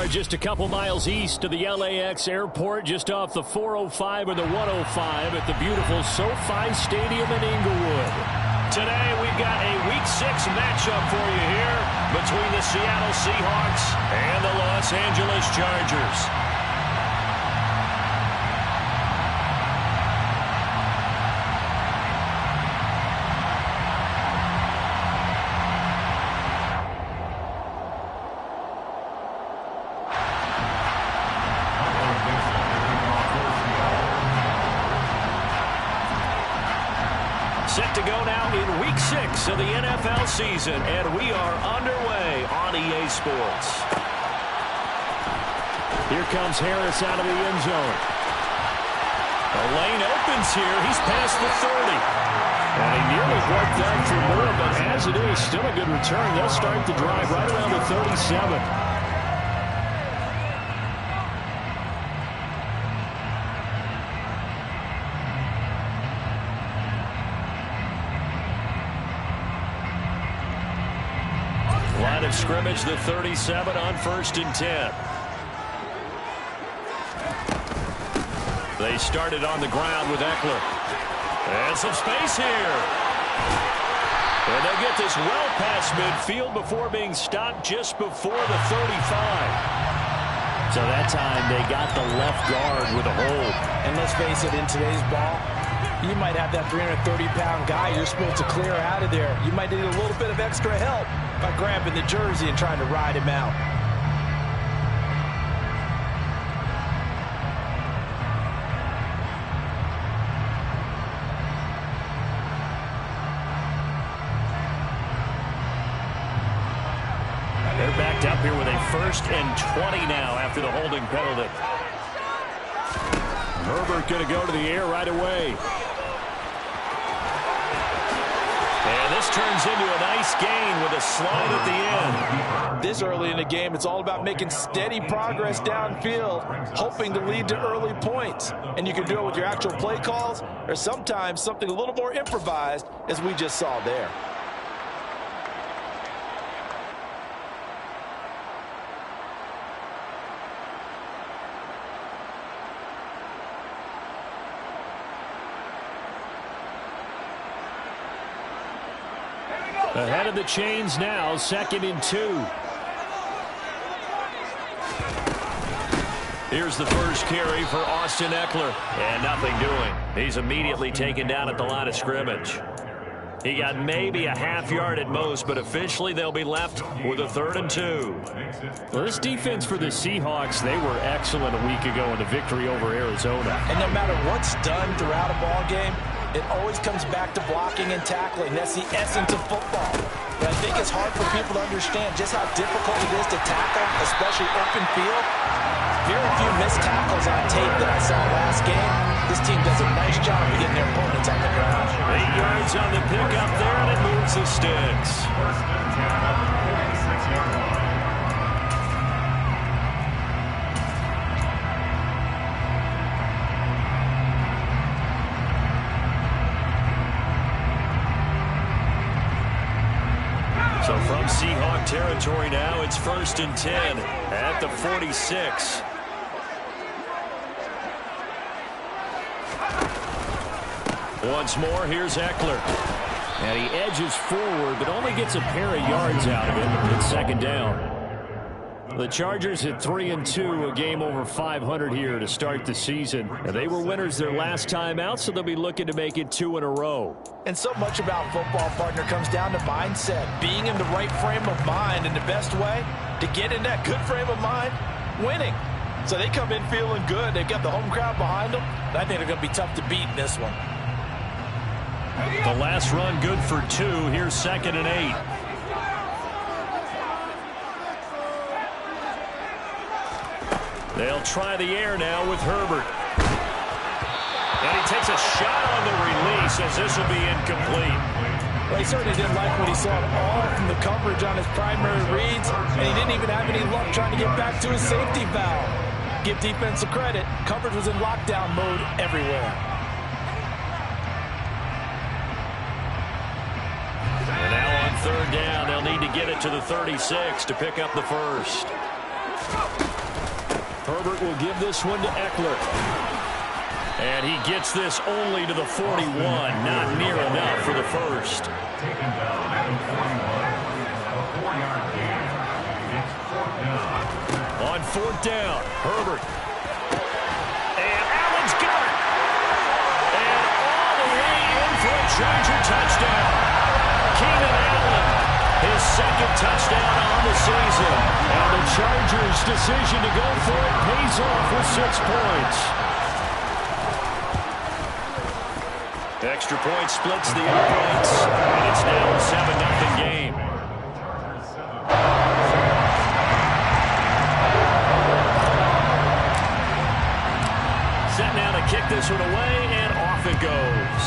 are just a couple miles east of the LAX airport, just off the 405 or the 105 at the beautiful SoFi Stadium in Inglewood. Today we've got a Week 6 matchup for you here between the Seattle Seahawks and the Los Angeles Chargers. Set to go now in Week 6 of the NFL season, and we are underway on EA Sports. Here comes Harris out of the end zone. The lane opens here. He's past the 30. And he nearly broke that for more, but as it is, still a good return. They'll start the drive right around the 37. Line of scrimmage, the 37 on 1st and 10. They started on the ground with Eckler. And some space here. And they get this well past midfield before being stopped just before the 35. So that time they got the left guard with a hold. And let's face it, in today's ball, you might have that 330-pound guy you're supposed to clear out of there. You might need a little bit of extra help by grabbing the jersey and trying to ride him out. They're backed up here with a 1st and 20 now after the holding penalty. Herbert going to go to the air right away. And this turns into a nice gain with a slide at the end. This early in the game, it's all about making steady progress downfield, hoping to lead to early points. And you can do it with your actual play calls or sometimes something a little more improvised, as we just saw there. Ahead of the chains now, 2nd and 2. Here's the first carry for Austin Eckler. And nothing doing. He's immediately taken down at the line of scrimmage. He got maybe a half yard at most, but officially they'll be left with a 3rd and 2. Well, this defense for the Seahawks, they were excellent a week ago in the victory over Arizona. And no matter what's done throughout a ball game, it always comes back to blocking and tackling. That's the essence of football. But I think it's hard for people to understand just how difficult it is to tackle, especially open field. Very few missed tackles on tape that I saw last game. This team does a nice job of getting their opponents on the ground. 8 yards on the pickup there, and it moves the sticks. So from Seahawk territory now, it's 1st and 10 at the 46. Once more, here's Eckler. And he edges forward, but only gets a pair of yards out of it. It's 2nd down. The Chargers hit 3 and 2, a game over 500 here to start the season. And they were winners their last time out, so they'll be looking to make it 2 in a row. And so much about football, partner, comes down to mindset. Being in the right frame of mind, and the best way to get in that good frame of mind, winning. So they come in feeling good. They've got the home crowd behind them. And I think they're going to be tough to beat in this one. The last run good for 2. Here's 2nd and 8. They'll try the air now with Herbert. And he takes a shot on the release as this will be incomplete. Well, he certainly didn't like what he saw at all from the coverage on his primary reads, and he didn't even have any luck trying to get back to his safety valve. Give defense a credit. Coverage was in lockdown mode everywhere. And now on 3rd down, they'll need to get it to the 36 to pick up the first. Herbert will give this one to Eckler. And he gets this only to the 41. Not near enough for the first. On fourth down, Herbert. And Allen's got it. And all the way in for a Charger touchdown. Keenan Allen, his second touchdown on the season. And the Chargers' decision to go for it pays off with 6 points. Extra point splits the points, and it's now a 7-0 game. Set now to kick this one away, and off it goes.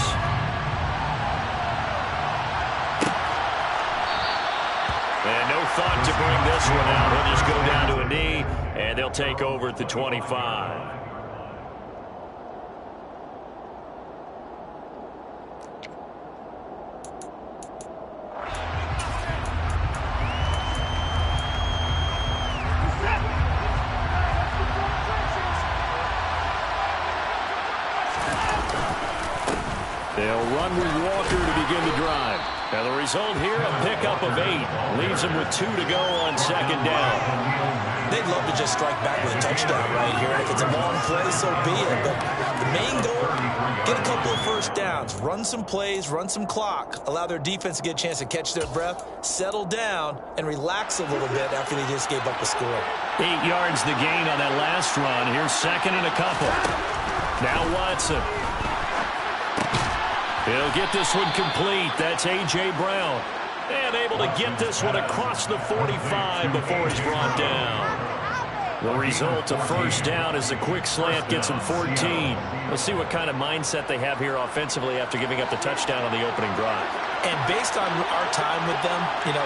And no thought to bring this one out. He'll just go down to a knee, and they'll take over at the 25. They'll run with Walker to begin the drive. Now the result here, a pickup of 8. Leaves them with 2 to go on second down. They'd love to just strike back with a touchdown right here. If it's a long play, so be it. But the main goal, get a couple of first downs, run some plays, run some clock, allow their defense to get a chance to catch their breath, settle down, and relax a little bit after they just gave up a score. 8 yards the gain on that last run. Here's second and a couple. Now Watson. He'll get this one complete. That's A.J. Brown. And able to get this one across the 45 before he's brought down. The result, a first down as the quick slant gets him 14. We'll see what kind of mindset they have here offensively after giving up the touchdown on the opening drive. And based on our time with them,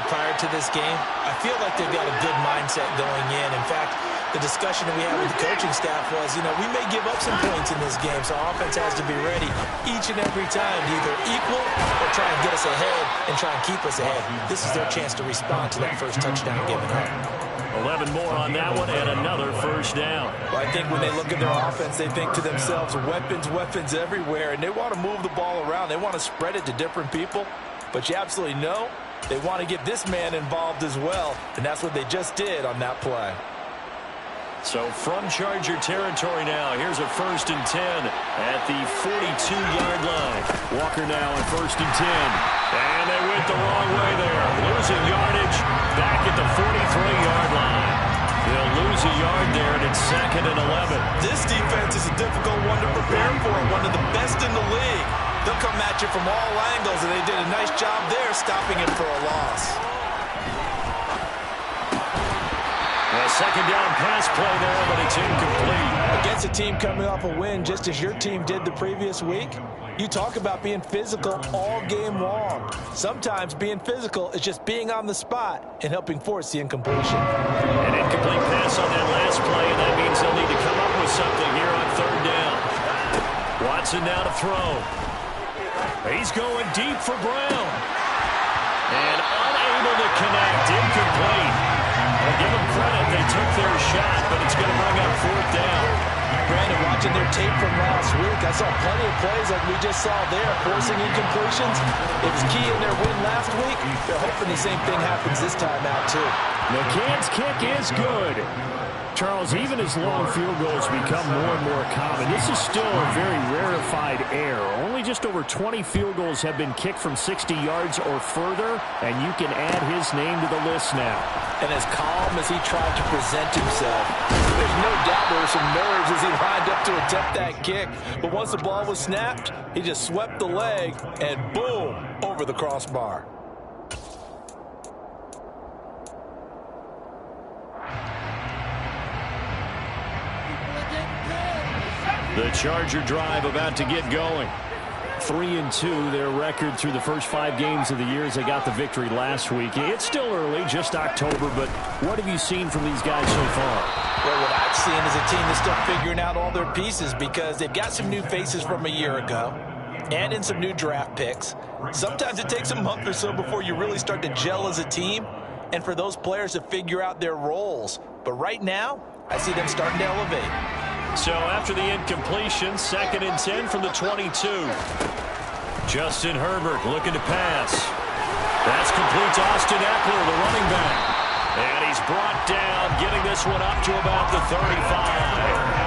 prior to this game, I feel like they've got a good mindset going in. In fact, the discussion that we had with the coaching staff was, we may give up some points in this game, so offense has to be ready each and every time to either equal or try and get us ahead and try and keep us ahead. This is their chance to respond to that first touchdown given up. 11 more on that one and another first down. Well, I think when they look at their offense, they think to themselves, weapons everywhere, and they want to move the ball around. They want to spread it to different people, but you absolutely know they want to get this man involved as well, and that's what they just did on that play. So from Charger territory now, here's a 1st and 10 at the 42-yard line. Walker now on 1st and 10. And they went the wrong way there. Losing yardage back at the 43-yard line. They'll lose a yard there, and it's 2nd and 11. This defense is a difficult one to prepare for, one of the best in the league. They'll come at you from all angles, and they did a nice job there stopping it for a loss. A second down pass play there, but it's incomplete. Against a team coming off a win just as your team did the previous week, you talk about being physical all game long. Sometimes being physical is just being on the spot and helping force the incompletion. An incomplete pass on that last play, and that means they'll need to come up with something here on 3rd down. Watson now to throw. He's going deep for Brown. And unable to connect, incomplete. I'll give them credit. They took their shot, but it's going to bring up 4th down. Brandon, watching their tape from last week, I saw plenty of plays like we just saw there, forcing incompletions. It was key in their win last week. They're hoping the same thing happens this time out, too. McCann's kick is good. Charles, even as long field goals become more and more common, this is still a very rarefied air. Only just over 20 field goals have been kicked from 60 yards or further, and you can add his name to the list now. And as calm as he tried to present himself, there's no doubt there were some nerves as he lined up to attempt that kick. But once the ball was snapped, he just swept the leg, and boom, over the crossbar. The Charger drive about to get going. 3-2, their record through the first 5 games of the year as they got the victory last week. It's still early, just October, but what have you seen from these guys so far? Well, what I've seen is a team that's still figuring out all their pieces because they've got some new faces from a year ago and in some new draft picks. Sometimes it takes a month or so before you really start to gel as a team and for those players to figure out their roles. But right now, I see them starting to elevate. So after the incompletion, 2nd and 10 from the 22. Justin Herbert looking to pass. That's complete to Austin Eckler, the running back. And he's brought down, getting this one up to about the 35.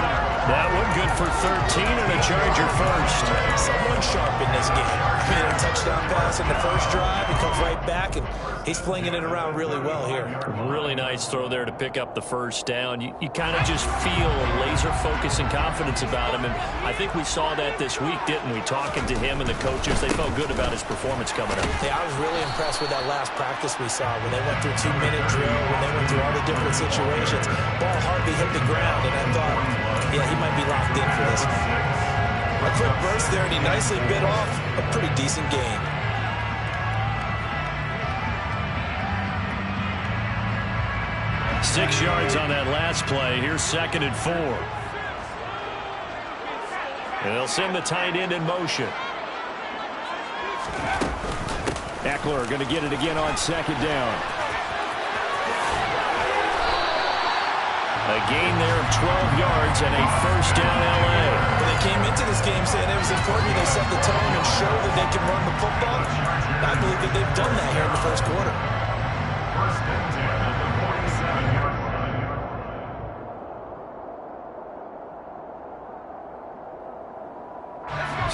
That one good for 13 and a Charger first. Someone sharp in this game. He had a touchdown pass in the first drive. He comes right back, and he's flinging it around really well here. Really nice throw there to pick up the first down. You kind of just feel a laser focus and confidence about him, and I think we saw that this week, didn't we? Talking to him and the coaches, they felt good about his performance coming up. Yeah, I was really impressed with that last practice we saw when they went through 2-minute drill, when they went through all the different situations. Ball hardly hit the ground, and I thought, yeah, he might be locked in for this. A quick burst there, and he nicely bit off a pretty decent gain. Six yards on that last play. Here's 2nd and 4. And they'll send the tight end in motion. Eckler going to get it again on 2nd down. A gain there of 12 yards and a first down L.A. Well, they came into this game saying it was important they set the tone and show that they can run the football. I believe that they've done that here in the first quarter.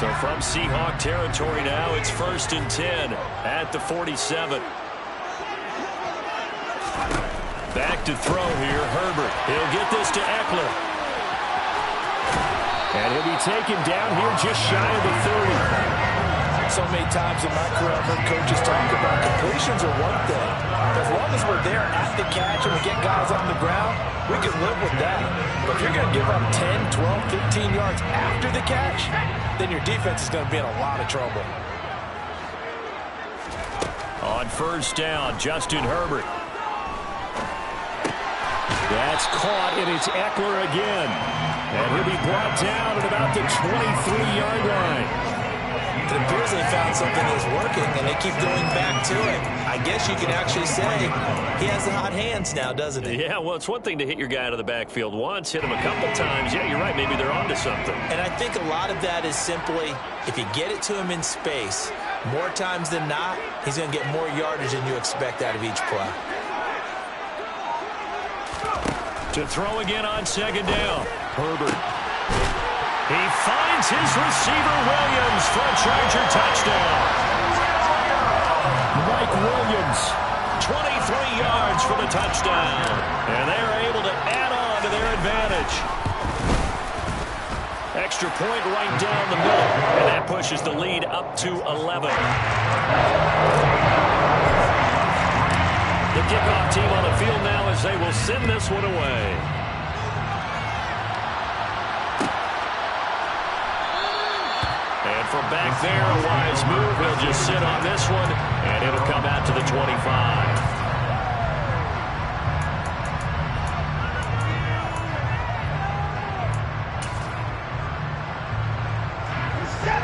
So from Seahawk territory now, it's 1st and 10 at the 47. Back to throw here, Herbert. He'll get this to Eckler. And he'll be taken down here just shy of the 30. So many times in my career, I've heard coaches talk about completions are one thing. As long as we're there at the catch and we get guys on the ground, we can live with that. But if you're going to give up 10, 12, 15 yards after the catch, then your defense is going to be in a lot of trouble. On first down, Justin Herbert. That's caught, and it's Eckler again. And he'll be brought down at about the 23-yard line. It appears they found something that's working, and they keep going back to it. I guess you can actually say he has the hot hands now, doesn't he? Yeah, well, it's one thing to hit your guy out of the backfield once, hit him a couple times. Yeah, you're right. Maybe they're onto something. And I think a lot of that is simply if you get it to him in space, more times than not, he's going to get more yardage than you expect out of each play. To throw again on 2nd down. Herbert. He finds his receiver, Williams, for a Charger touchdown. Mike Williams, 23 yards for the touchdown. And they are able to add on to their advantage. Extra point right down the middle. And that pushes the lead up to 11. The kickoff team on the field now as they will send this one away. And from back there, a wise move. He'll just sit on this one, and it'll come out to the 25.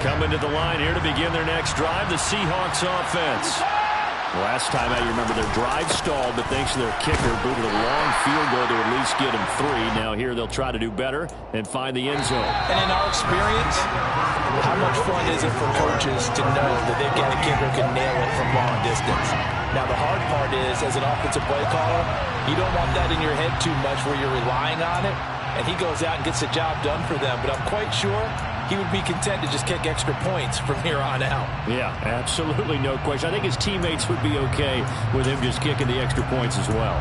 Coming to the line here to begin their next drive, the Seahawks offense. Last time I remember their drive stalled, but thanks to their kicker, booted a long field goal to at least get them 3. Now here they'll try to do better and find the end zone. And in our experience, how much fun is it for coaches to know that they've got a kicker who can nail it from long distance? Now the hard part is, as an offensive play caller, you don't want that in your head too much where you're relying on it, and he goes out and gets the job done for them. But I'm quite sure he would be content to just kick extra points from here on out. Yeah, absolutely no question. I think his teammates would be okay with him just kicking the extra points as well.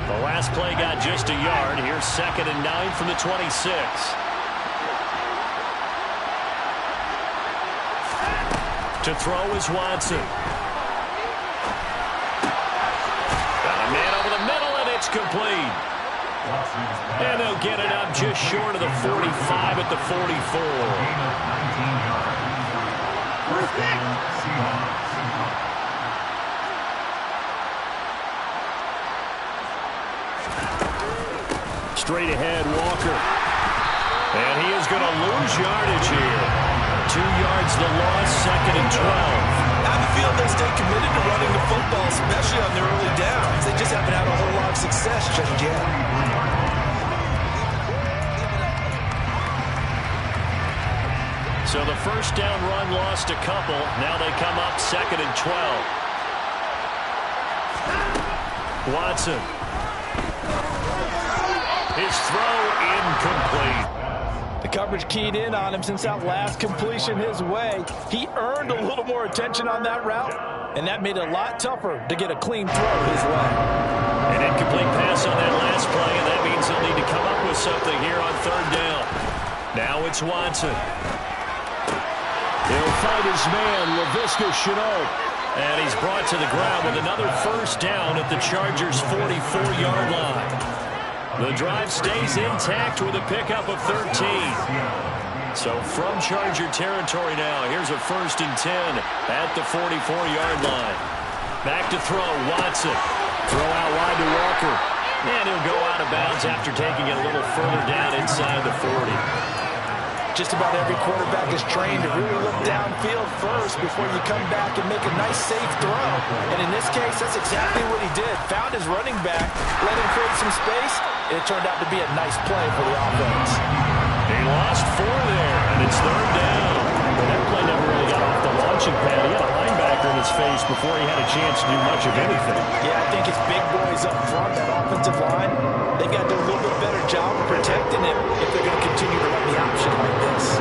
The last play got just a yard. Here's 2nd and 9 from the 26. To throw is Watson. Got a man over the middle, and it's complete. And they'll get it up just short of the 45 at the 44. Straight ahead, Walker. And he is going to lose yardage here. 2 yards the loss, 2nd and 12. I have a feeling they stay committed to running the football, especially on their early downs. They just haven't had a whole lot of success just yet. So the first down run lost a couple. Now they come up 2nd and 12. Watson. His throw incomplete. The coverage keyed in on him since that last completion his way. He earned a little more attention on that route, and that made it a lot tougher to get a clean throw his way. An incomplete pass on that last play, and that means he'll need to come up with something here on 3rd down. Now it's Watson. He'll find his man, Laviska Shenault. And he's brought to the ground with another first down at the Chargers' 44-yard line. The drive stays intact with a pickup of 13. So from Charger territory now, here's a 1st and 10 at the 44-yard line. Back to throw, Watson. Throw out wide to Walker. And he'll go out of bounds after taking it a little further down inside the 40. Just about every quarterback is trained to really look downfield first before you come back and make a nice, safe throw. And in this case, that's exactly what he did. Found his running back, let him create some space, and it turned out to be a nice play for the offense. He lost 4 there, and it's 3rd down. But that play never really got off the launching pad. He had a linebacker in his face before he had a chance to do much of anything. Yeah, I think his big boys up front, that offensive line, they've got to do a little bit better job of protecting him if they're going to continue to run the option like this.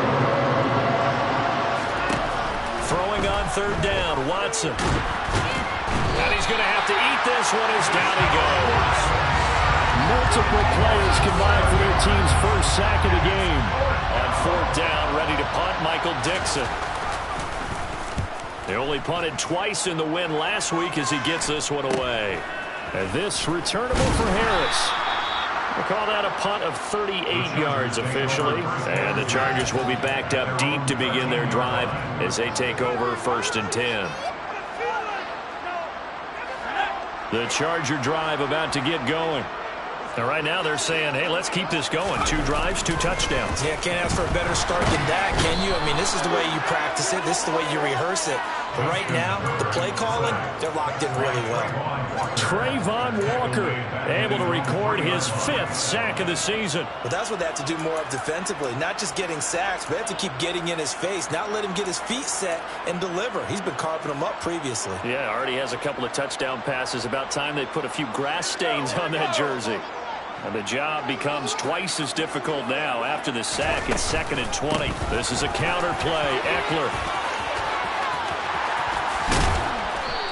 Throwing on 3rd down, Watson. And he's going to have to eat this one as down he goes. Multiple players combined for their team's first sack of the game. On 4th down, ready to punt, Michael Dixon. They only punted twice in the win last week as he gets this one away. And this returnable for Harris. We'll call that a punt of 38 yards officially. And the Chargers will be backed up deep to begin their drive as they take over 1st and 10. The Charger drive about to get going. And right now they're saying, hey, let's keep this going. 2 drives, 2 touchdowns. Yeah, can't ask for a better start than that, can you? I mean, this is the way you practice it. This is the way you rehearse it. But right now, the play calling, they're locked in really well. Trayvon Walker able to record his 5th sack of the season. But that's what they have to do more of defensively. Not just getting sacks, but they have to keep getting in his face. Not let him get his feet set and deliver. He's been carving them up previously. Yeah, already has a couple of touchdown passes. About time they put a few grass stains on that jersey. And the job becomes twice as difficult now after the sack. It's 2nd and 20. This is a counter play. Eckler.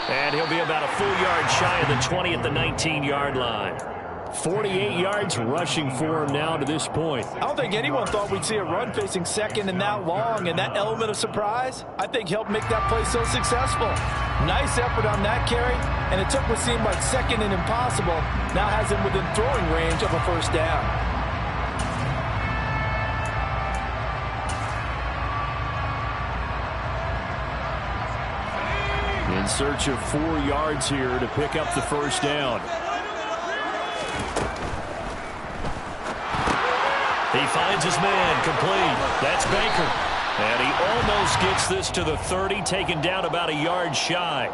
And he'll be about a full yard shy of the 20 at the 19-yard line. 48 yards rushing for him now to this point. I don't think anyone thought we'd see a run facing 2nd and that long, and that element of surprise, I think, helped make that play so successful. Nice effort on that carry, and it took what seemed like 2nd and impossible, now has him within throwing range of a 1st down. In search of 4 yards here to pick up the 1st down. He finds his man, complete. That's Baker. And he almost gets this to the 30, taken down about a yard shy.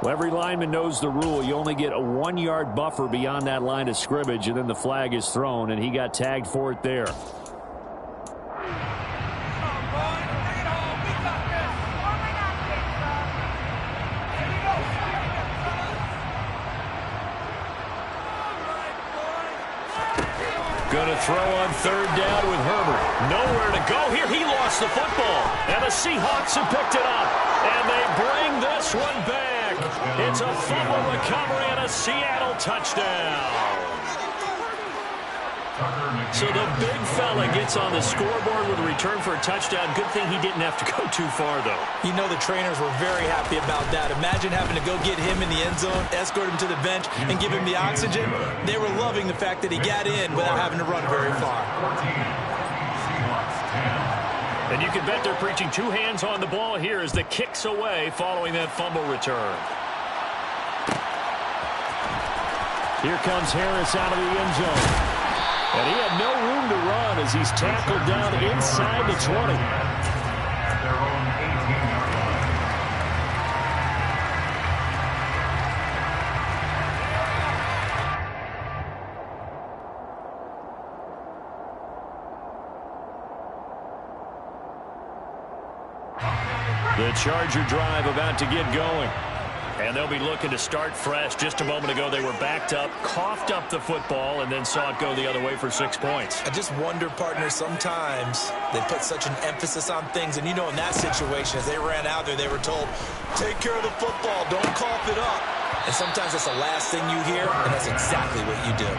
Well, every lineman knows the rule. You only get a 1-yard buffer beyond that line of scrimmage, and then the flag is thrown, and he got tagged for it there. Going to throw on 3rd down with Herbert. Nowhere to go here. He lost the football. And the Seahawks have picked it up. And they bring this one back. It's a fumble recovery and a Seattle touchdown. So the big fella gets on the scoreboard with a return for a touchdown. Good thing he didn't have to go too far, though. You know the trainers were very happy about that. Imagine having to go get him in the end zone, escort him to the bench, and give him the oxygen. They were loving the fact that he got in without having to run very far. And you can bet they're preaching 2 hands on the ball here as the kick's away following that fumble return. Here comes Harris out of the end zone. And he had no room to run as he's tackled down inside the 20. The Charger drive about to get going. And they'll be looking to start fresh. Just a moment ago, they were backed up, coughed up the football, and then saw it go the other way for 6 points. I just wonder, partner, sometimes they put such an emphasis on things. And, you know, in that situation, as they ran out there, they were told, take care of the football, don't cough it up. And sometimes that's the last thing you hear, and that's exactly what you do.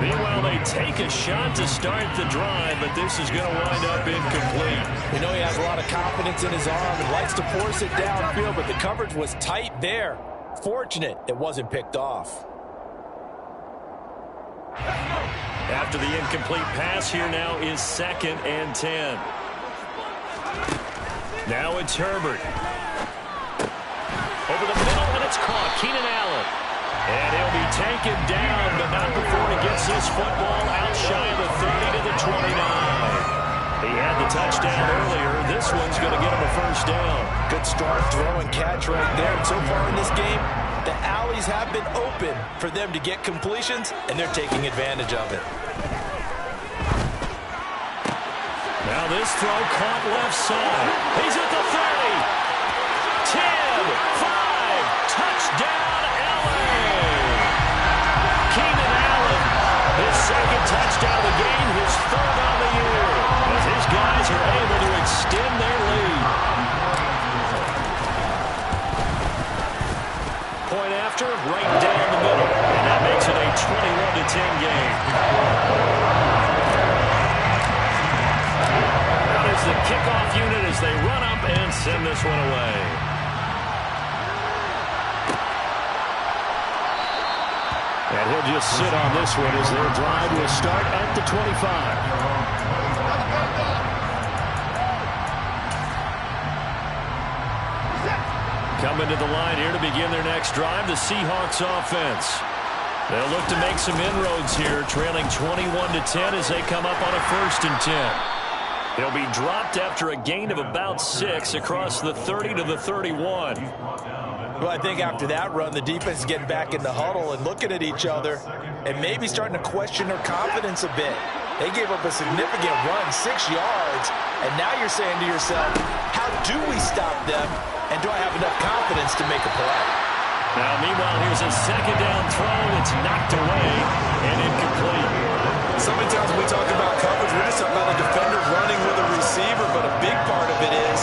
Meanwhile, they take a shot to start the drive, but this is going to wind up incomplete. We know he has a lot of confidence in his arm and likes to force it downfield, but the coverage was tight there. Fortunate it wasn't picked off. After the incomplete pass, here now is 2nd and 10. Now it's Herbert. Over the middle, and it's caught. Keenan Allen. And he'll be taken down, but not before he gets this football out shy of the 30 to the 29. He had the touchdown earlier. This one's going to get him a first down. Good strong throw and catch right there. And so far in this game, the alleys have been open for them to get completions, and they're taking advantage of it. Now this throw caught left side. He's at the 30. 10, 5, touchdown, LA. Keenan Allen, his 2nd touchdown of the game, his 3rd on the year, as his guys are able to extend their lead. Point after, right down the middle, and that makes it a 21-10 game. That is the kickoff unit as they run up and send this one away. And he'll just sit on this one as their drive will start at the 25. Coming to the line here to begin their next drive, the Seahawks offense. They'll look to make some inroads here, trailing 21-10 as they come up on a 1st and 10. They'll be dropped after a gain of about 6 across the 30 to the 31. Well, I think after that run, the defense is getting back in the huddle and looking at each other and maybe starting to question their confidence a bit. They gave up a significant run, 6 yards, and now you're saying to yourself, how do we stop them, and do I have enough confidence to make a play? Now, meanwhile, here's a 2nd down throw that's knocked away and incomplete. So many times when we talk about coverage, we're just talking about a defender running with a receiver, but a big part of it is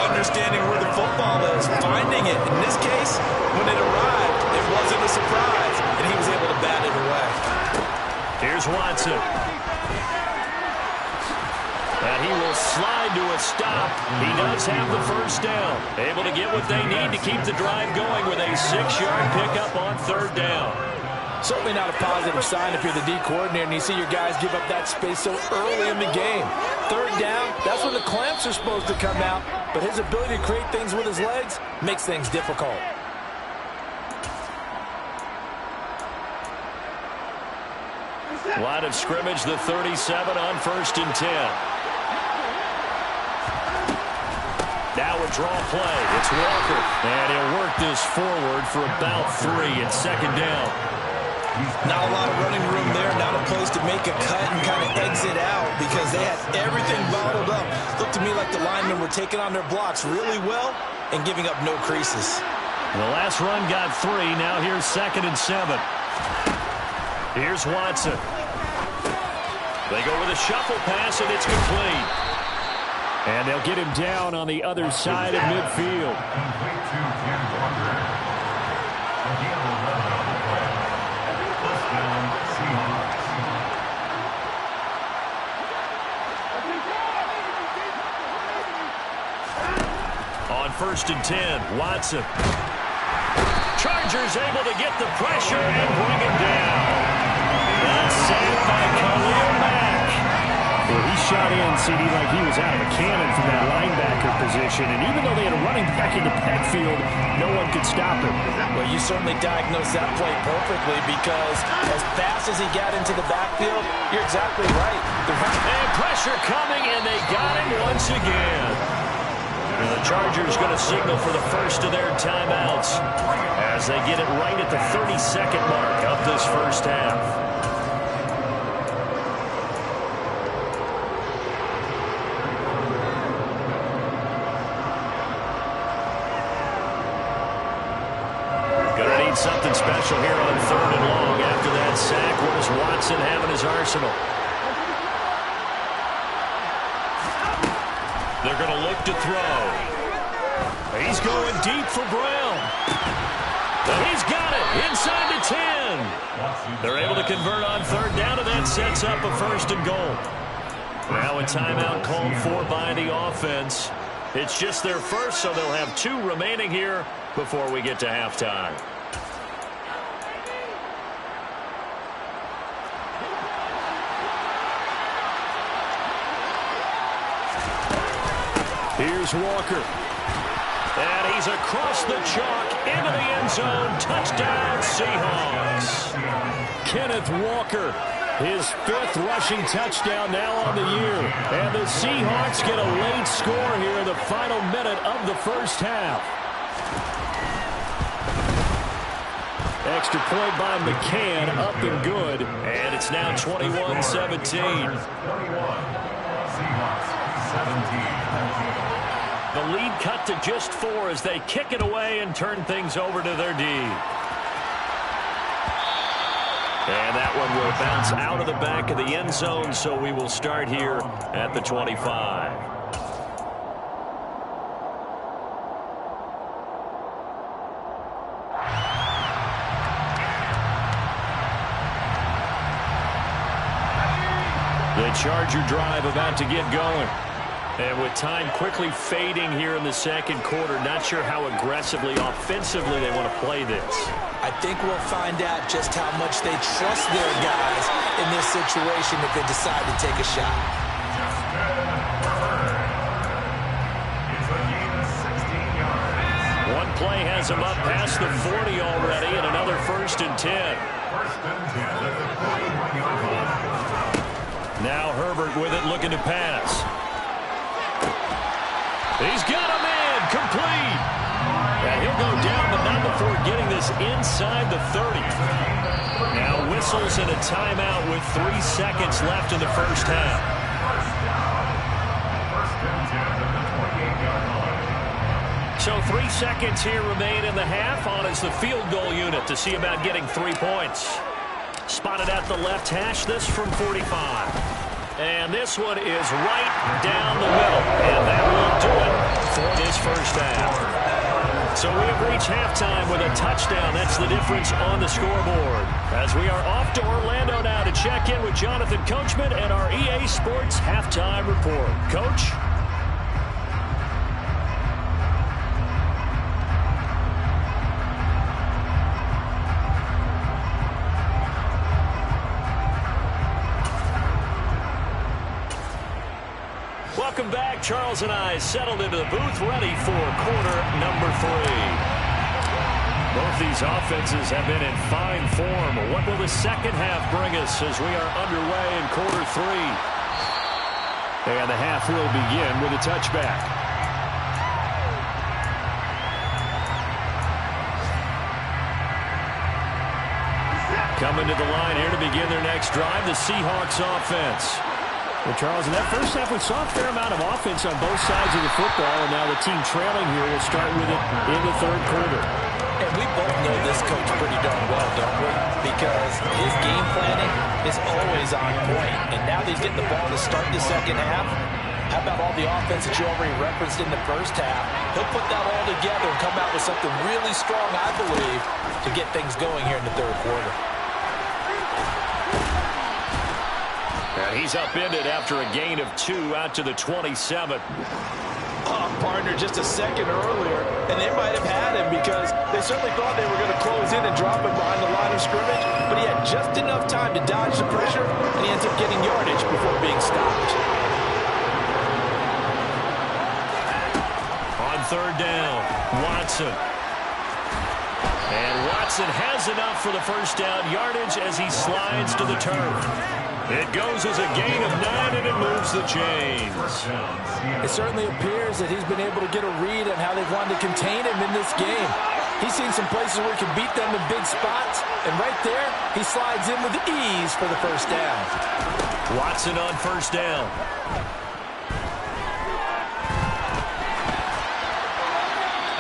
understanding where the football is, finding it. In this case, when it arrived, it wasn't a surprise, and he was able to bat it away. Here's Watson. And he will slide to a stop. He does have the first down. Able to get what they need to keep the drive going with a 6-yard pickup on 3rd down. Certainly not a positive sign if you're the D coordinator and you see your guys give up that space so early in the game. 3rd down, that's when the clamps are supposed to come out, but his ability to create things with his legs makes things difficult. Line of scrimmage, the 37 on 1st and 10. Now a draw play. It's Walker. And he'll work this forward for about 3 and 2nd down. Not a lot of running room there. Not a place to make a cut and kind of exit out because they had everything bottled up. Looked to me like the linemen were taking on their blocks really well and giving up no creases. The last run got 3. Now here's 2nd and 7. Here's Watson. They go with a shuffle pass, and it's complete. And they'll get him down on the other side of midfield. On 1st and 10, Watson. Chargers able to get the pressure and bring him down. That's saved by Khalil Mack. Well, he shot in, CD, like he was out of a cannon from that linebacker position. And even though they had a running back in the backfield, no one could stop him. Well, you certainly diagnosed that play perfectly because as fast as he got into the backfield, you're exactly right. And pressure coming, and they got him once again. And the Chargers going to signal for the first of their timeouts as they get it right at the 32nd mark of this first half. something special here on 3rd and long. After that sack, what does Watson have in his arsenal? They're going to look to throw. He's going deep for Brown. He's got it inside the 10. They're able to convert on 3rd down, and that sets up a 1st and goal. Now a timeout called for by the offense. It's just their first, so they'll have 2 remaining here before we get to halftime. Here's Walker. And he's across the chalk into the end zone. Touchdown, Seahawks. Kenneth Walker, his 5th rushing touchdown now on the year. And the Seahawks get a late score here in the final minute of the first half. Extra point by McCann, up and good. And it's now 21-17. The lead cut to just 4 as they kick it away and turn things over to their D. And that one will bounce out of the back of the end zone, so we will start here at the 25. The Charger drive about to get going. And with time quickly fading here in the second quarter, not sure how aggressively, offensively they want to play this. I think we'll find out just how much they trust their guys in this situation if they decide to take a shot. One play has them up past the 40 already, and another 1st and 10. Now Herbert with it, looking to pass. He's got him in, complete. And he'll go down, but not before getting this inside the 30. Now whistles and a timeout with 3 seconds left in the first half. So 3 seconds here remain in the half. On is the field goal unit to see about getting 3 points. Spotted at the left hash, this from 45. And this one is right down the middle. And that will do it for this first half. So we have reached halftime with a touchdown. That's the difference on the scoreboard. As we are off to Orlando now to check in with Jonathan Coachman and our EA Sports Halftime Report. Coach? Welcome back. Charles and I settled into the booth, ready for quarter number 3. Both these offenses have been in fine form. What will the second half bring us as we are underway in quarter 3? And the half will begin with a touchback. Coming to the line here to begin their next drive, the Seahawks offense. Well, Charles, in that first half, we saw a fair amount of offense on both sides of the football, and now the team trailing here will start with it in the third quarter. And we both know this coach pretty darn well, don't we? Because his game planning is always on point. And now that he's getting the ball to start the second half, how about all the offense that you already referenced in the first half? He'll put that all together and come out with something really strong, I believe, to get things going here in the third quarter. And he's upended after a gain of 2 out to the 27. Partner, just a second earlier, and they might have had him because they certainly thought they were going to close in and drop him behind the line of scrimmage, but he had just enough time to dodge the pressure, and he ends up getting yardage before being stopped. On 3rd down, Watson. And Watson has enough for the first down yardage as he slides to the turf. It goes as a gain of 9, and it moves the chains. It certainly appears that he's been able to get a read on how they've wanted to contain him in this game. He's seen some places where he can beat them in big spots, and right there, he slides in with ease for the first down. Watson on 1st down.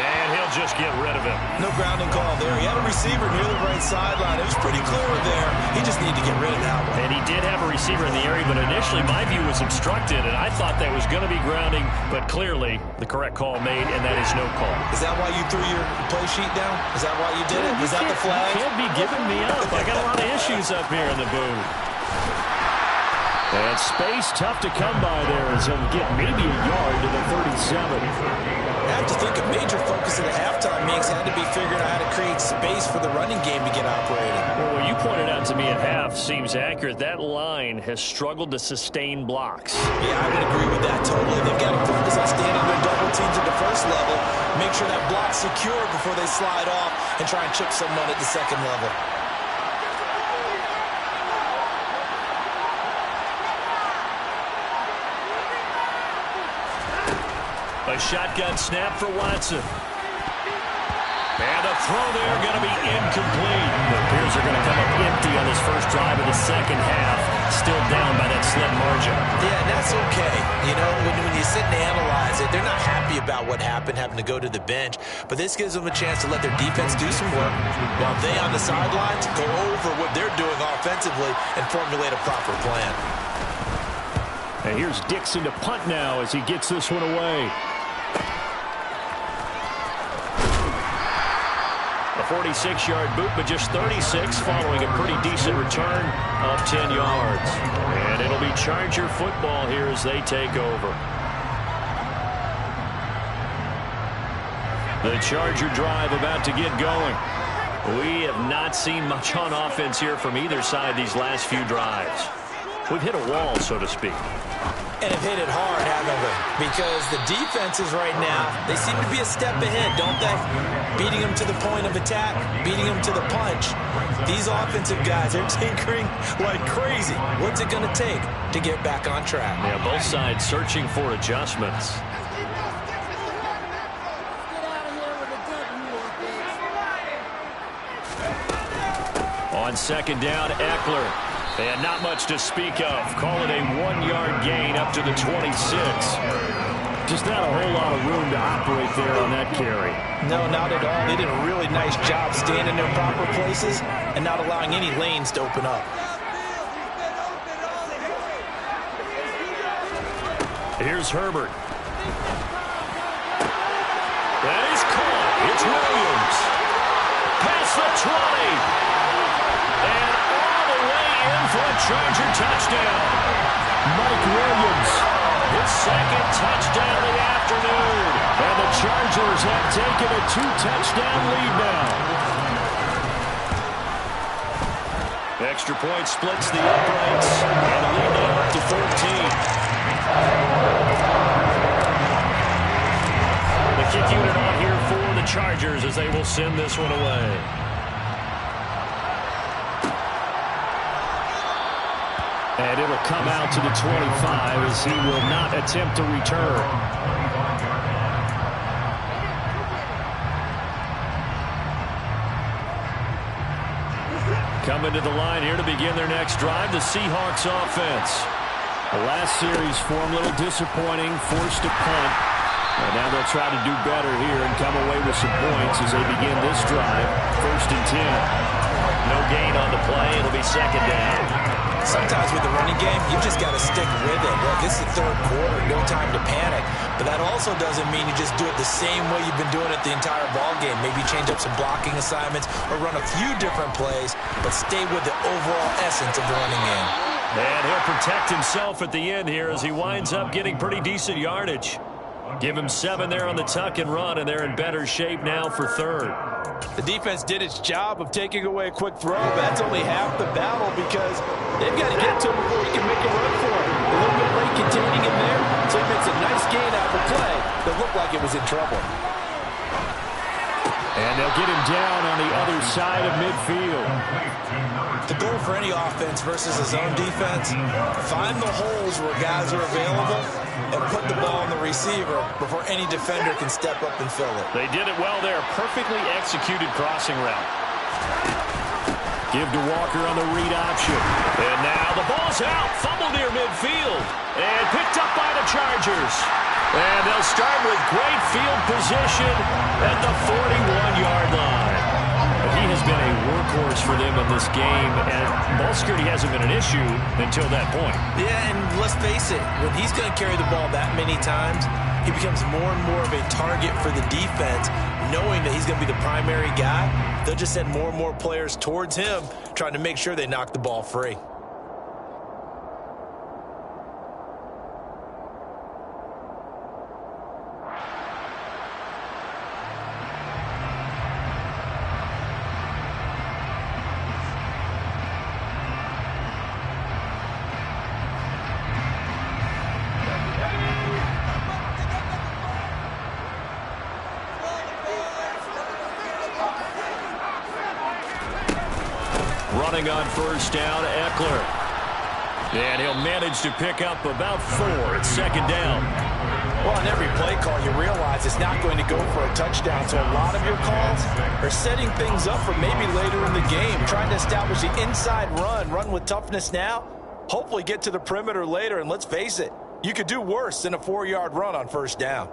And he'll just get rid of him. No grounding call there. He had a receiver near the right sideline. It was pretty clear there. He just needed to get rid of that one. And he did have a receiver in the area, but initially my view was obstructed, and I thought that was going to be grounding, but clearly the correct call made, and that is no call. Is that why you threw your play sheet down? Is that why you did it? Was that the flag? You can't be giving me up. I got a lot of issues up here in the booth. And space tough to come by there as he'll get maybe a yard to the 37. I have to think a major focus of the halftime mix had to be figuring out how to create space for the running game to get operating. Well, what you pointed out to me at half seems accurate. That line has struggled to sustain blocks. Yeah, I would agree with that totally. They've got to focus on standing their double teams at the first level, make sure that block's secure before they slide off and try and chip someone at the second level. A shotgun snap for Watson. And the throw there going to be incomplete. The Bears are going to come up empty on this first drive of the second half. Still down by that slim margin. Yeah, and that's okay. You know, when you sit and analyze it, they're not happy about what happened, having to go to the bench. But this gives them a chance to let their defense do some work while they on the sidelines go over what they're doing offensively and formulate a proper plan. And here's Dixon to punt now as he gets this one away. A 46-yard boot, but just 36 following a pretty decent return of 10 yards. And it'll be Charger football here as they take over. The Charger drive about to get going. We have not seen much on offense here from either side these last few drives. We've hit a wall, so to speak. And have hit it hard, haven't we? Because the defenses right now, they seem to be a step ahead, don't they? Beating them to the point of attack, beating them to the punch. These offensive guys are tinkering like crazy. What's it going to take to get back on track? Yeah, both sides searching for adjustments. On second down, Eckler. And not much to speak of. Call it a 1-yard gain up to the 26. Just not a whole lot of room to operate there on that carry. No, not at all. They did a really nice job staying in their proper places and not allowing any lanes to open up. Here's Herbert. That is caught. It's Williams. Past the 20. And all the way in for a Charger touchdown. Mike Williams. His second touchdown of the afternoon. And the Chargers have taken a 2-touchdown lead now. Extra point splits the uprights. And the lead now up to 14. The kick unit on here for the Chargers as they will send this one away. And it'll come out to the 25 as he will not attempt to return. Coming to the line here to begin their next drive, the Seahawks offense. The last series for him, a little disappointing, forced to punt. And now they'll try to do better here and come away with some points as they begin this drive. 1st and 10. No gain on the play. It'll be second down. Sometimes with the running game, you just got to stick with it. Look, this is the third quarter, no time to panic. But that also doesn't mean you just do it the same way you've been doing it the entire ball game. Maybe change up some blocking assignments or run a few different plays, but stay with the overall essence of the running game. And he'll protect himself at the end here as he winds up getting pretty decent yardage. Give him 7 there on the tuck and run, and they're in better shape now for third. The defense did its job of taking away a quick throw, but that's only half the battle because they've got to get to him before he can make a run for it. A little bit late containing him there, so he makes a nice gain out of the play that looked like it was in trouble. And they'll get him down on the other side of midfield. The goal for any offense versus a zone defense, find the holes where guys are available and put the ball on the receiver before any defender can step up and fill it. They did it well there. Perfectly executed crossing route. Give to Walker on the read option. And now the ball's out. Fumble near midfield. And picked up by the Chargers. And they'll start home with great field position at the 41-yard line. He has been a workhorse for them in this game, and ball security hasn't been an issue until that point. Yeah, and let's face it, when he's going to carry the ball that many times, he becomes more and more of a target for the defense, knowing that he's going to be the primary guy. They'll just send more and more players towards him, trying to make sure they knock the ball free. Running on first down, Eckler. And he'll manage to pick up about 4. It's second down. Well, on every play call, you realize it's not going to go for a touchdown. So a lot of your calls are setting things up for maybe later in the game, trying to establish the inside run with toughness now, hopefully get to the perimeter later. And let's face it, you could do worse than a 4-yard run on first down.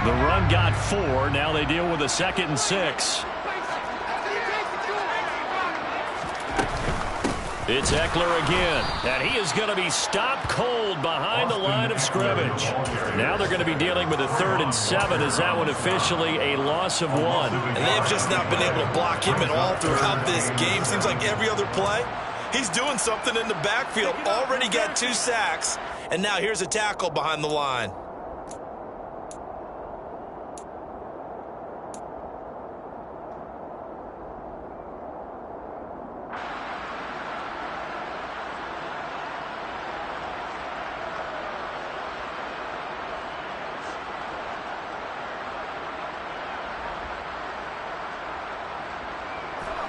The run got 4. Now they deal with a 2nd and 6. It's Eckler again, and he is going to be stopped cold behind the line of scrimmage. Now they're going to be dealing with a 3rd and 7. Is that one officially a loss of 1? And they've just not been able to block him at all throughout this game. Seems like every other play, he's doing something in the backfield. Already got 2 sacks, and now here's a tackle behind the line.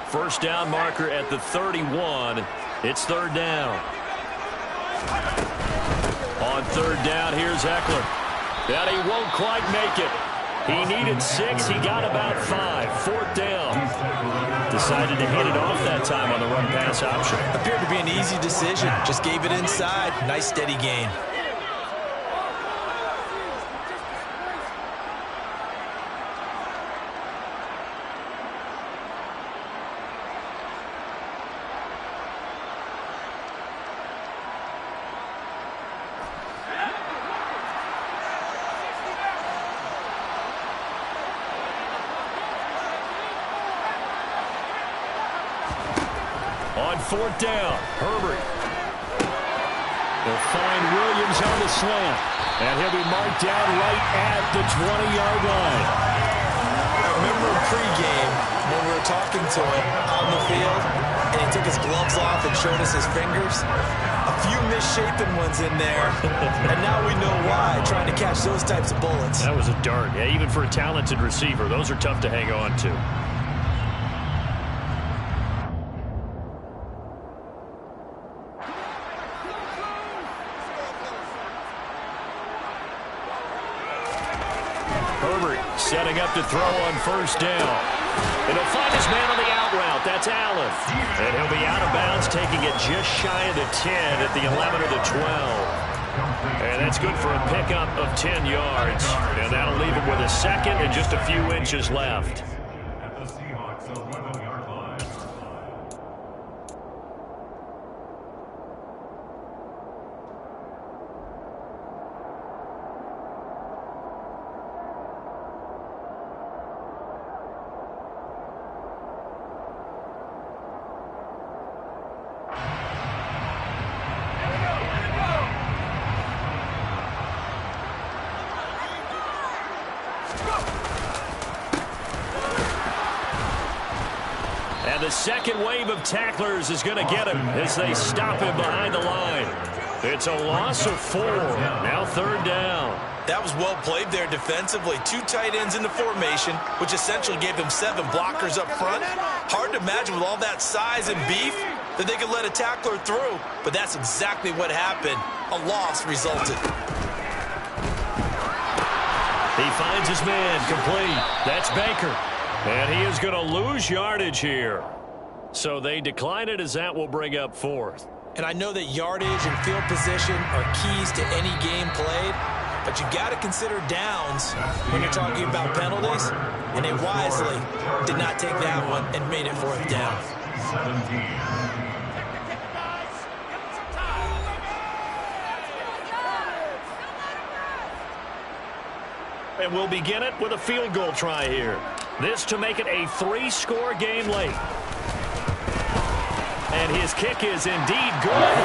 First down marker at the 31. It's 3rd down. On 3rd down, here's Eckler. And he won't quite make it. He needed 6. He got about 5. 4th down. Decided to hand it off that time on the run-pass option. Appeared to be an easy decision. Just gave it inside. Nice steady gain. On 4th down, Herbert. They'll find Williams on the slant. And he'll be marked down right at the 20-yard line. I remember in pregame when we were talking to him on the field, and he took his gloves off and showed us his fingers. A few misshapen ones in there, and now we know why, trying to catch those types of bullets. That was a dart. Yeah, even for a talented receiver, those are tough to hang on to. Setting up to throw on first down. And he'll find his man on the out route. That's Allen. And he'll be out of bounds, taking it just shy of the 10 at the 11 or the 12. And that's good for a pickup of 10 yards. And that'll leave him with a 2nd and just a few inches left. At the Seahawks 11-yard line. And the second wave of tacklers is going to get him as they stop him behind the line. It's a loss of 4. Now 3rd down. That was well played there defensively. 2 tight ends in the formation, which essentially gave them 7 blockers up front. Hard to imagine with all that size and beef that they could let a tackler through. But that's exactly what happened. A loss resulted. He finds his man, complete. That's Baker. And he is going to lose yardage here. So they decline it as that will bring up fourth. And I know that yardage and field position are keys to any game played, but you got to consider downs when you're talking about penalties. And they wisely did not take that one and made it fourth down. 17. And we'll begin it with a field goal try here. This to make it a 3-score game late. And his kick is indeed good.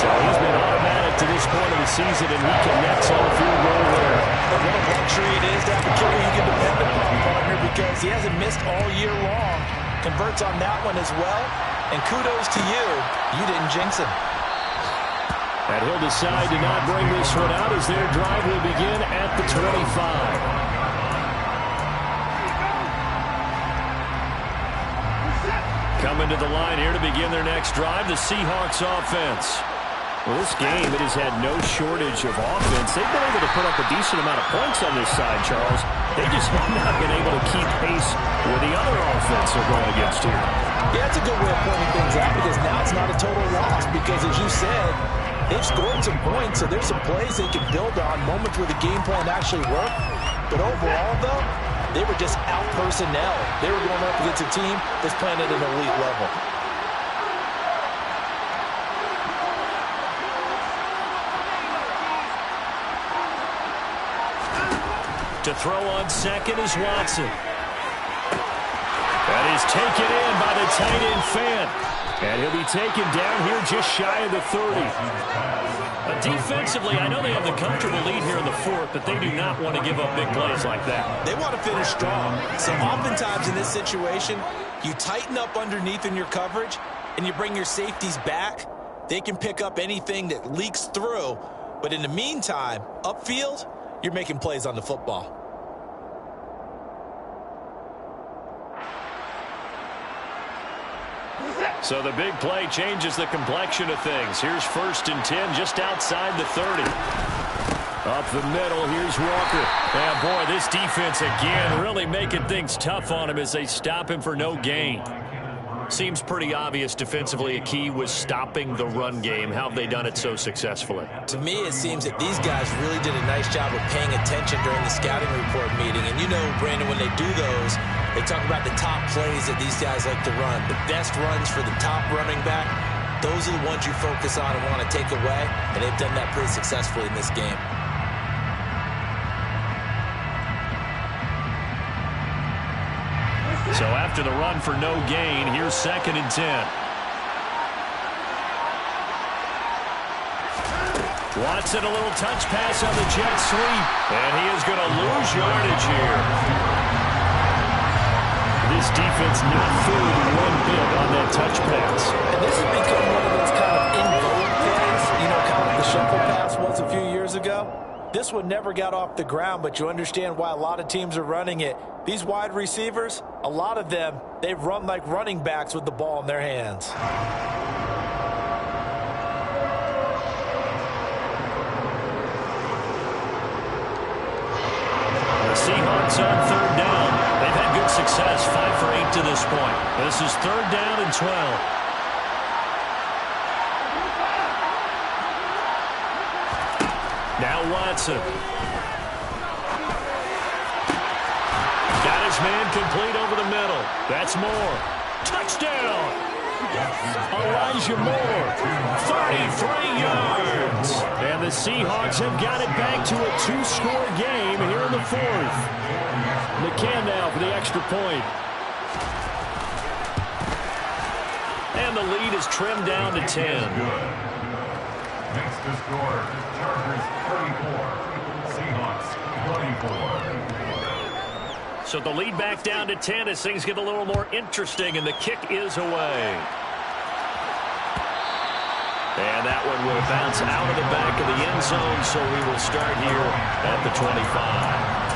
So he's been automatic to this point of the season, and he connects on a field goal there. And what a luxury it is to have a kicker you can depend upon, partner, because he hasn't missed all year long. Converts on that one as well. And kudos to you. You didn't jinx him. And he'll decide to not bring this one out as their drive will begin at the 25. Coming to the line here to begin their next drive, the Seahawks offense. Well, this game, it has had no shortage of offense. They've been able to put up a decent amount of points on this side, Charles. They just have not been able to keep pace with the other offense they're going against here. Yeah, that's a good way of pointing things out because now it's not a total loss because, as you said, they've scored some points, so there's some plays they can build on, moments where the game plan actually worked. But overall, though, they were just out personnel. They were going up against a team that's playing at an elite level. To throw on second is Watson. That is taken in by the tight end Fant. And he'll be taken down here just shy of the 30. Defensively, I know they have the comfortable lead here in the fourth, but they do not want to give up big plays like that. They want to finish strong. So oftentimes in this situation, you tighten up underneath in your coverage, and you bring your safeties back. They can pick up anything that leaks through. But in the meantime, upfield, you're making plays on the football. So the big play changes the complexion of things. Here's 1st and 10 just outside the 30. Up the middle, here's Walker. And boy, this defense again really making things tough on him as they stop him for no gain. Seems pretty obvious defensively a key was stopping the run game. How have they done it so successfully? To me, it seems that these guys really did a nice job of paying attention during the scouting report meeting. And you know, Brandon, when they do those, they talk about the top plays that these guys like to run. The best runs for the top running back, those are the ones you focus on and want to take away. And they've done that pretty successfully in this game. So after the run for no gain, here's 2nd and 10. Watson, a little touch pass on the jet sweep. And he is going to lose yardage here. This defense not fooled one bit on that touch pass. And this has become one of those kind of in-vogue plays, you know, kind of like the shuffle pass was a few years ago. This one never got off the ground, but you understand why a lot of teams are running it. These wide receivers, a lot of them, they run like running backs with the ball in their hands. The Seahawks on 3rd down. They've had good success, 5 for 8 to this point. This is 3rd down and 12. Now Watson. Got his man complete over the middle. That's Moore. Touchdown! Elijah Moore, 33 yards. And the Seahawks have got it back to a 2-score game here in the 4th. McCann now for the extra point. And the lead is trimmed down to 10. Next to score, Chargers 34, Seahawks 24. So the lead back down to 10 as things get a little more interesting, and the kick is away. And that one will bounce out of the back of the end zone, so we will start here at the 25.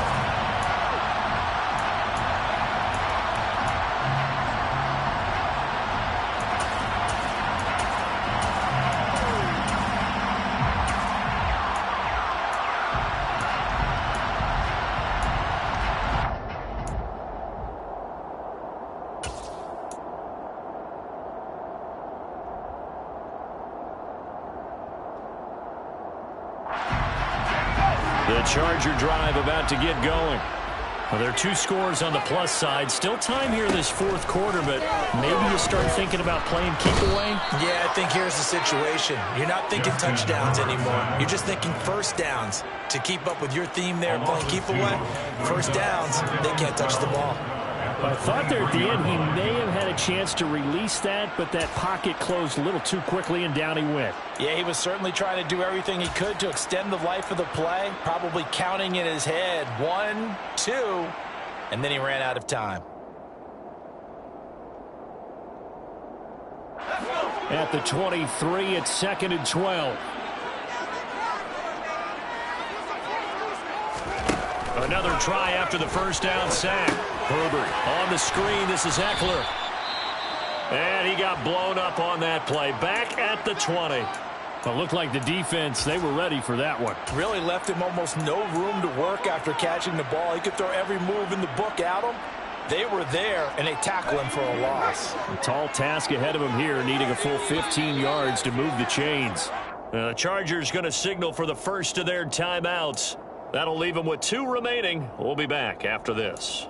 Charger drive about to get going. Well, there are 2 scores on the plus side. Still time here in this fourth quarter, but maybe you start thinking about playing keep away? Yeah, I think here's the situation. You're not thinking touchdowns anymore. You're just thinking first downs. To keep up with your theme there, playing keep away, first downs, they can't touch the ball. I thought there at the end he may have had a chance to release that, but that pocket closed a little too quickly, and down he went. Yeah, he was certainly trying to do everything he could to extend the life of the play, probably counting in his head 1, 2, and then he ran out of time. At the 23, it's 2nd and 12. Another try after the first down sack. Herbert on the screen. This is Eckler. And he got blown up on that play. Back at the 20. It looked like the defense, they were ready for that one. Really left him almost no room to work after catching the ball. He could throw every move in the book at him. They were there, and they tackle him for a loss. A tall task ahead of him here, needing a full 15 yards to move the chains. The Chargers going to signal for the first of their timeouts. That'll leave them with 2 remaining. We'll be back after this.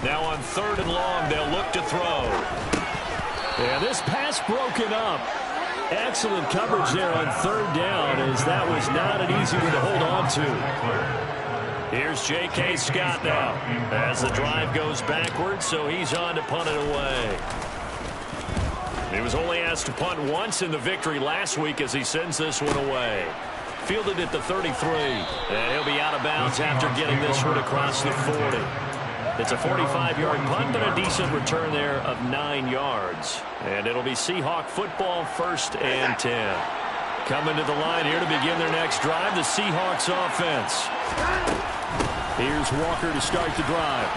Now on 3rd and long, they'll look to throw. Yeah, this pass broken up. Excellent coverage there on 3rd down, as that was not an easy one to hold on to. Here's J.K. Scott now as the drive goes backwards, so he's on to punt it away. He was only asked to punt once in the victory last week as he sends this one away. Fielded at the 33, and he'll be out of bounds after getting this one across the 40. It's a 45-yard punt, but a decent return there of 9 yards. And it'll be Seahawk football, 1st and 10. Coming to the line here to begin their next drive, the Seahawks offense. Here's Walker to start the drive.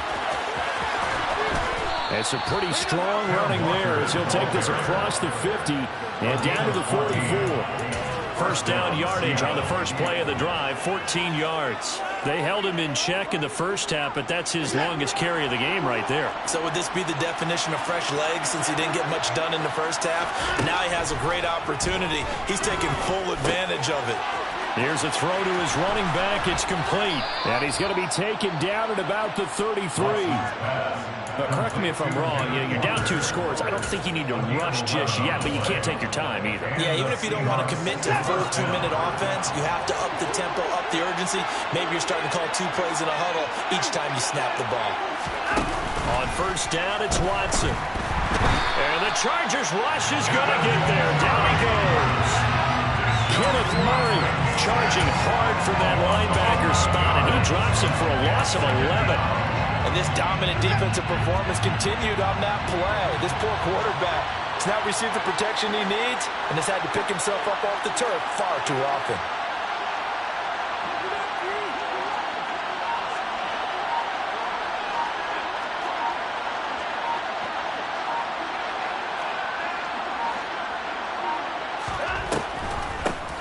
It's a pretty strong running there as he'll take this across the 50 and down to the 44. First down yardage on the first play of the drive, 14 yards. They held him in check in the first half, but that's his longest carry of the game right there. So would this be the definition of fresh legs since he didn't get much done in the first half? Now he has a great opportunity. He's taking full advantage of it. Here's a throw to his running back. It's complete. And he's going to be taken down at about the 33. Correct me if I'm wrong. You're down 2 scores. I don't think you need to rush just yet, but you can't take your time either. Yeah, even if you don't want to commit to full 2-minute offense, you have to up the tempo, up the urgency. Maybe you're starting to call 2 plays in a huddle each time you snap the ball. On first down, it's Watson. And the Chargers rush is going to get there. Down he goes. Kenneth Murray charging hard for that linebacker spot, and he drops him for a loss of 11. And this dominant defensive performance continued on that play. This poor quarterback has not received the protection he needs and has had to pick himself up off the turf far too often.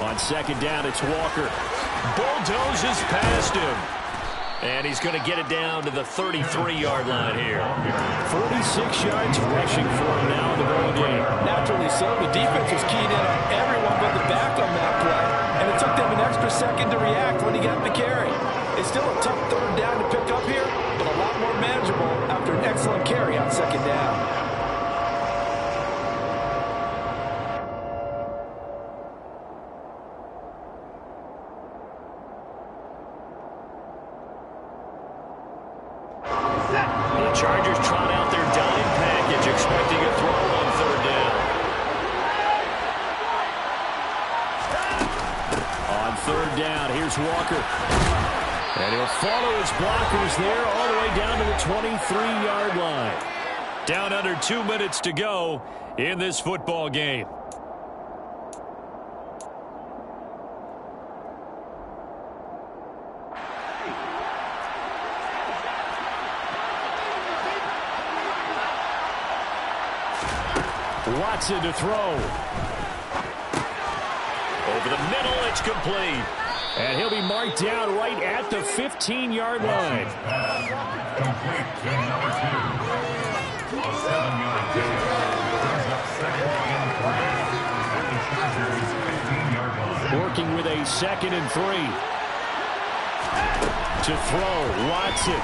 On second down, it's Walker. Bulldozes past him. And he's going to get it down to the 33-yard line here. 46 yards rushing for him now in the ball game. Naturally so. The defense was keyed in on everyone but the back on that play. And it took them an extra second to react when he got the carry. It's still a tough 3rd down to pick up here, but a lot more manageable after an excellent carry on 2nd down. Chargers trot out their dime package, expecting a throw on 3rd down. On 3rd down, here's Walker. And he'll follow his blockers there all the way down to the 23-yard line. Down under 2 minutes to go in this football game. Watson to throw. Over the middle, it's complete. And he'll be marked down right at the 15-yard line. Complete to number 2. A 7-yard gain. Brings up second and 3. At the Chargers' 15-yard line. Working with a 2nd and 3. To throw, Watson.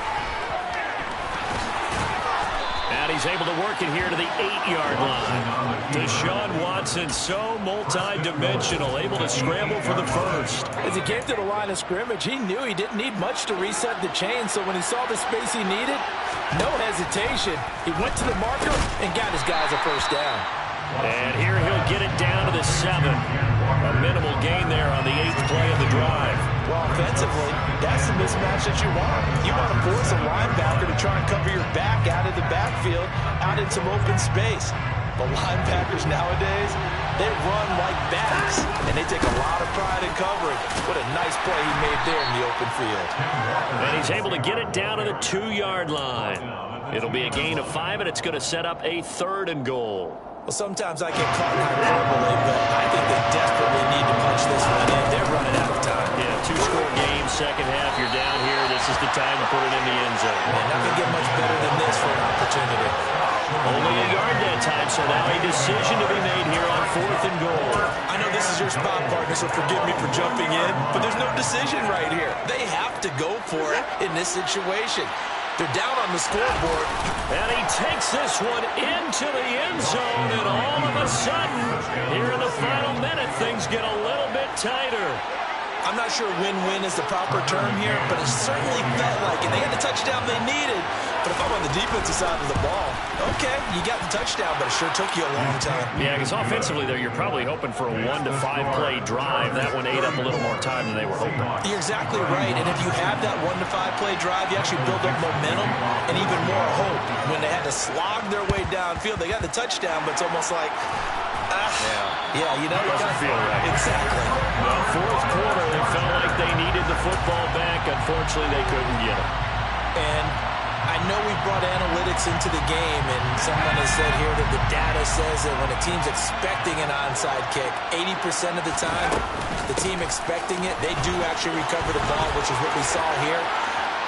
And he's able to work it here to the 8-yard line. Deshaun Watson, so multi-dimensional, able to scramble for the first. As he came to the line of scrimmage, he knew he didn't need much to reset the chain, so when he saw the space he needed, no hesitation. He went to the marker and got his guys a first down. And here he'll get it down to the 7. A minimal gain there on the 8th play of the drive. Well, offensively, that's the mismatch that you want. You want to force a linebacker to try and cover your back out of the backfield, out in some open space. But linebackers nowadays, they run like backs, and they take a lot of pride in covering. What a nice play he made there in the open field. And he's able to get it down to the 2-yard line. It'll be a gain of 5, and it's going to set up a 3rd and goal. Well, sometimes I get caught in hyperbole, but I think they desperately need to punch this one in. They're running out of time. Yeah, 2-score game, second half, you're down here. This is the time to put it in the end zone. Man, not going to get much better than this for an opportunity. Only a yard that time, so now a decision to be made here on 4th and goal. I know this is your spot, partner, so forgive me for jumping in, but there's no decision right here. They have to go for it in this situation. They're down on the scoreboard. And he takes this one into the end zone, and all of a sudden, here in the final minute, things get a little bit tighter. I'm not sure win-win is the proper term here, but it certainly felt like it. They got the touchdown they needed, but if I'm on the defensive side of the ball, okay, you got the touchdown, but it sure took you a long time. Yeah, because offensively there, you're probably hoping for a 1 to 5 play drive. That one ate up a little more time than they were hoping. You're exactly right, and if you have that 1 to 5 play drive, you actually build up momentum and even more hope. When they had to slog their way downfield, they got the touchdown, but it's almost like, yeah, you know, doesn't feel right. Exactly. Well, 4th quarter, they felt like they needed the football back. Unfortunately, they couldn't get it. And I know we brought analytics into the game, and someone has said here that the data says that when a team's expecting an onside kick, 80% of the time, the team expecting it, they do actually recover the ball, which is what we saw here.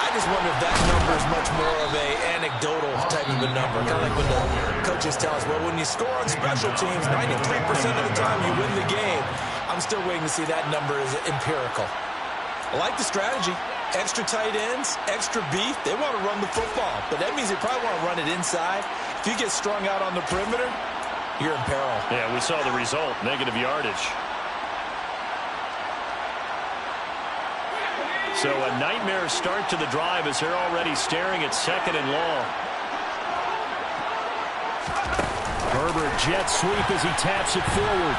I just wonder if that number is much more of a anecdotal type of a number. Kind of like when the coaches tell us, well, when you score on special teams, 93% of the time you win the game. I'm still waiting to see that number is empirical. I like the strategy. Extra tight ends, extra beef. They want to run the football, but that means they probably want to run it inside. If you get strung out on the perimeter, you're in peril. Yeah, we saw the result, negative yardage. So a nightmare start to the drive as they're already staring at 2nd and long. Herbert jet sweep as he taps it forward.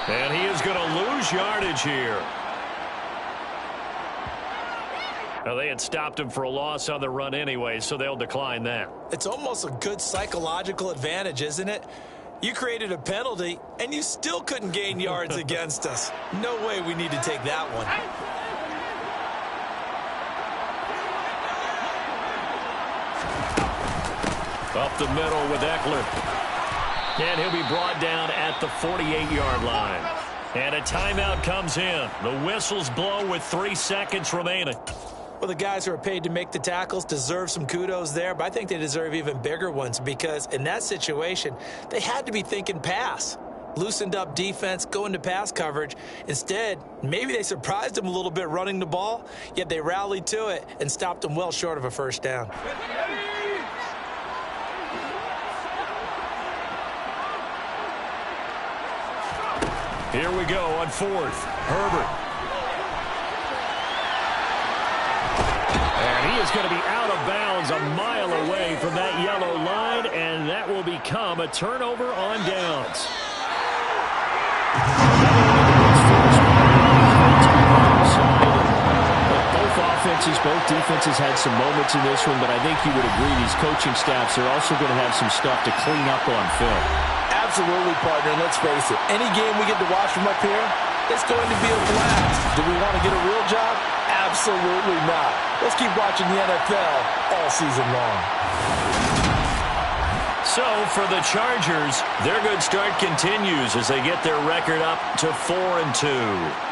And he is going to lose yardage here. Now, they had stopped him for a loss on the run anyway, so they'll decline that. It's almost a good psychological advantage, isn't it? You created a penalty, and you still couldn't gain yards against us. No way we need to take that one. Up the middle with Eckler. And he'll be brought down at the 48-yard line. And a timeout comes in. The whistles blow with 3 seconds remaining. Well, the guys who are paid to make the tackles deserve some kudos there, but I think they deserve even bigger ones because in that situation, they had to be thinking pass. Loosened up defense, going to pass coverage. Instead, maybe they surprised them a little bit running the ball, yet they rallied to it and stopped them well short of a first down. Here we go on 4th. Herbert. And he is going to be out of bounds a mile away from that yellow line, and that will become a turnover on downs. Both defenses had some moments in this one, but I think you would agree these coaching staffs are also going to have some stuff to clean up on film. Absolutely, partner. Let's face it, any game we get to watch from up here, it's going to be a blast. Do we want to get a real job? Absolutely not. Let's keep watching the NFL all season long. So for the Chargers, their good start continues as they get their record up to 4-2.